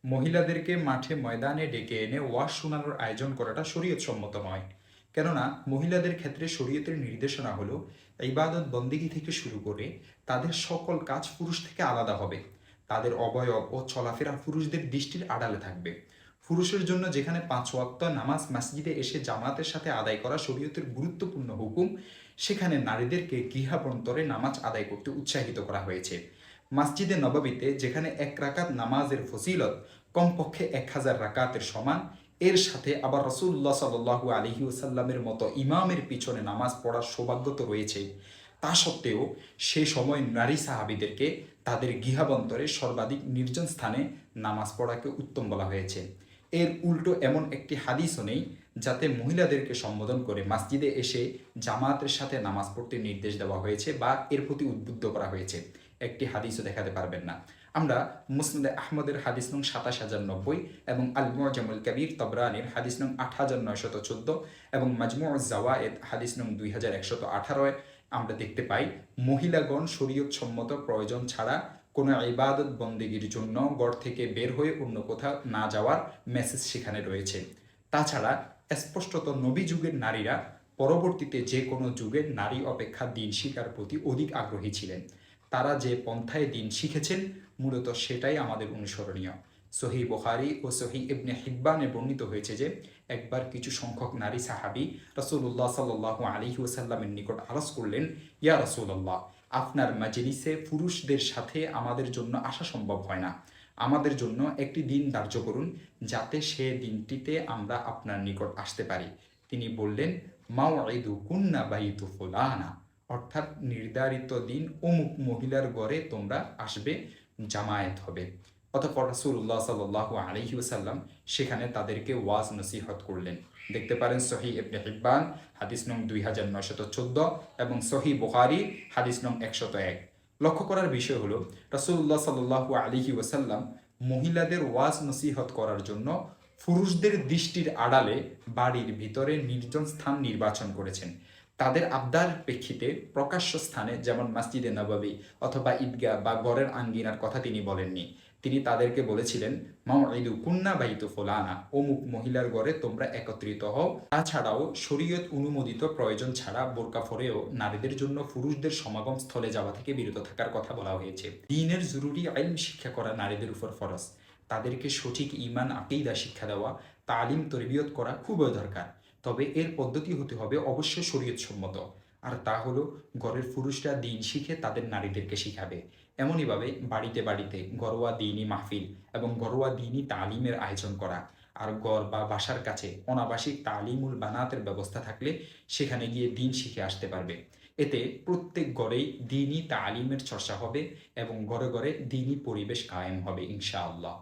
মহিলাদেরকে মাঠে ময়দানে ডেকে এনে ওয়াজ শোনানোর আয়োজন করাটা শরীয়তসম্মত নয়। কেননা মহিলাদের ক্ষেত্রে শরীয়তের নির্দেশনা হলো ইবাদত বন্দেগী থেকে শুরু করে তাদের সকল কাজ পুরুষ থেকে আলাদা হবে। তাদের অবয়ব ও চলাফেরা পুরুষদের দৃষ্টির আড়ালে থাকবে। পুরুষের জন্য যেখানে 5 ওয়াক্ত নামাজ মসজিদে এসে জামাতের সাথে আদায় করা শরীয়তের গুরুত্বপূর্ণ হুকুম, সেখানে নারীদেরকে গৃহাভ্যন্তরে নামাজ আদায় করতে উৎসাহিত করা হয়েছে। মসজিদে নববীতে যেখানে 1 রাকাত নামাজের ফজিলত কমপক্ষে 1000 রাকাতের সমান, এর সাথে আবার রাসূলুল্লাহ সাল্লাল্লাহু আলাইহি ওয়াসাল্লামের মতো ইমামের পিছনে নামাজ পড়ার সৌভাগ্য তো রয়েছে। তা সত্ত্বেও সে সময় নারী সাহাবীদেরকে তাদের গৃহাভ্যন্তরে সর্বাধিক নির্জন স্থানে নামাজ পড়াকে উত্তম বলা হয়েছে। এর উল্টো এমন একটি হাদিসও নেই যাতে মহিলাদেরকে সম্বোধন করে মসজিদে এসে জামাতের সাথে নামাজ পড়তে নির্দেশ দেওয়া হয়েছে বা এর প্রতি উদ্বুদ্ধ করা হয়েছে। একটি হাদিসও দেখাতে পারবেন না। আমরা মুসনাদে আহমদের হাদিস নং 27090 এবং আল মুআজামুল কবির তবরানির হাদিস নং 8914 এবং মাজমুউজ জাওয়ায়েদ হাদিস নং 2118 আমরা দেখতে পাই মহিলাগণ শরীয়তসম্মত প্রয়োজন ছাড়া কোনো ইবাদত বন্দেগীর জন্য ঘর থেকে বের হয়ে অন্য কোথাও না যাওয়ার মেসেজ সেখানে রয়েছে। তাছাড়া স্পষ্টত নবী যুগের নারীরা পরবর্তীতে যে কোনো যুগের নারী অপেক্ষা দিন শিখার প্রতি অধিক আগ্রহী ছিলেন। তারা যে পন্থায় দিন শিখেছেন মূলত সেটাই আমাদের অনুসরণীয়। সহিহ বুখারী ও সহিহ ইবনে হিব্বানে বর্ণিত হয়েছে যে একবার কিছু সংখ্যক নারী সাহাবী রাসূলুল্লাহ সাল্লাল্লাহু আলাইহি ওয়াসাল্লামের নিকট আরজ করলেন, ইয়া রাসূলুল্লাহ, আপনার মাজলিসে পুরুষদের সাথে আমাদের জন্য আসা সম্ভব হয় না। আমাদের জন্য একটি দিন ধার্য করুন যাতে সে দিনটিতে আমরা আপনার নিকট আসতে পারি। তিনি বললেন, মাওঈদুকুন্না বাইতু ফুলানা, অর্থাৎ নির্ধারিত দিন অমুক মহিলার ঘরে তোমরা আসবে, জামায়াত হবে। অতঃপর রাসূলুল্লাহ সাল্লাল্লাহু আলাইহি ওয়াসাল্লাম সেখানে তাদেরকে ওয়াজ নসিহত করলেন। দেখতে পারেন সহিহ ইবনে হিব্বান হাদিস নং 2914 এবং সহিহ বুখারী হাদিস নং 101। লক্ষ্য করার বিষয় হলো রাসূলুল্লাহ সাল্লাল্লাহু আলাইহি ওয়াসাল্লাম মহিলাদের ওয়াজ নসিহত করার জন্য পুরুষদের দৃষ্টির আড়ালে বাড়ির ভিতরে নির্জন স্থান নির্বাচন করেছেন। তাদের আবদার প্রেক্ষিতে প্রকাশ্য স্থানে যেমন মসজিদে নববী অথবা ঈদগাহ বা ঘরের আঙ্গিনার কথা তিনি বলেননি। তিনি তাদেরকে বলেছিলেন, মাওঈদুকুন্না বাইতু ফুলানা, অমুক মহিলার ঘরে তোমরা একত্রিত হও। তাছাড়াও শরীয়ত অনুমোদিত প্রয়োজন ছাড়া বোরকা পরেও নারীদের জন্য পুরুষদের সমাগম স্থলে যাওয়া থেকে বিরত থাকার কথা বলা হয়েছে। দ্বীনের জরুরি ইলম শিক্ষা করা নারীদের উপর ফরজ। তাদেরকে সঠিক ঈমান আকীদা শিক্ষা দেওয়া, তালিম তরবিয়ত করা খুবই দরকার। তবে এর পদ্ধতি হতে হবে অবশ্যই শরীয়তসম্মত। আর তা হলো ঘরের পুরুষরা দিন শিখে তাদের নারীদেরকে শিখাবে। এমনইভাবে বাড়িতে বাড়িতে ঘরোয়া দ্বীনি মাহফিল এবং ঘরোয়া দ্বীনি তালিমের আয়োজন করা। আর ঘর বা বাসার কাছে অনাবাসিক তালিমুল বানাতের ব্যবস্থা থাকলে সেখানে গিয়ে দিন শিখে আসতে পারবে। এতে প্রত্যেক ঘরেই দ্বীনি তালিমের চর্চা হবে এবং ঘরে ঘরে দ্বীনি পরিবেশ কায়েম হবে ইনশাআল্লাহ।